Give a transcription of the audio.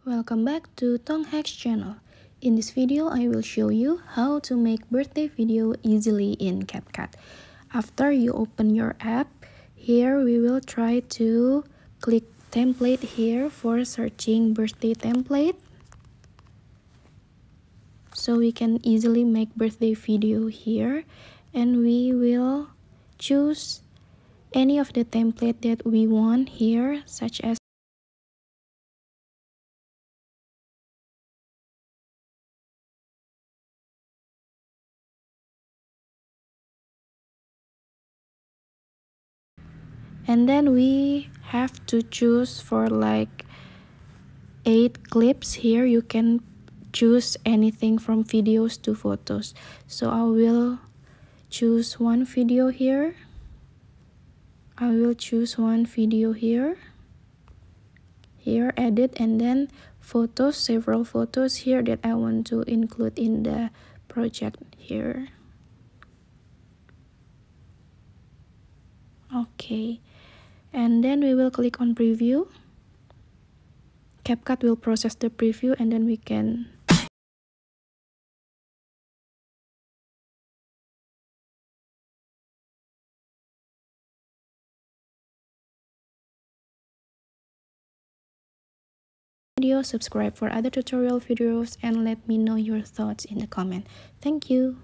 Welcome back to Tong Hacks channel. In this video, I will show you how to make birthday video easily in Capcut. After you open your app, here we will try to click template here for searching birthday template. So we can easily make birthday video here, and we will choose any of the template that we want here, such as and then we have to choose for like 8 clips. Here you can choose anything from videos to photos. So I will choose one video here. I will choose one video here. Here, edit, and then photos, several photos here that I want to include in the project here. Okay, and then we will click on preview. Capcut will process the preview, and then we can video, subscribe for other tutorial videos, and let me know your thoughts in the comment. Thank you.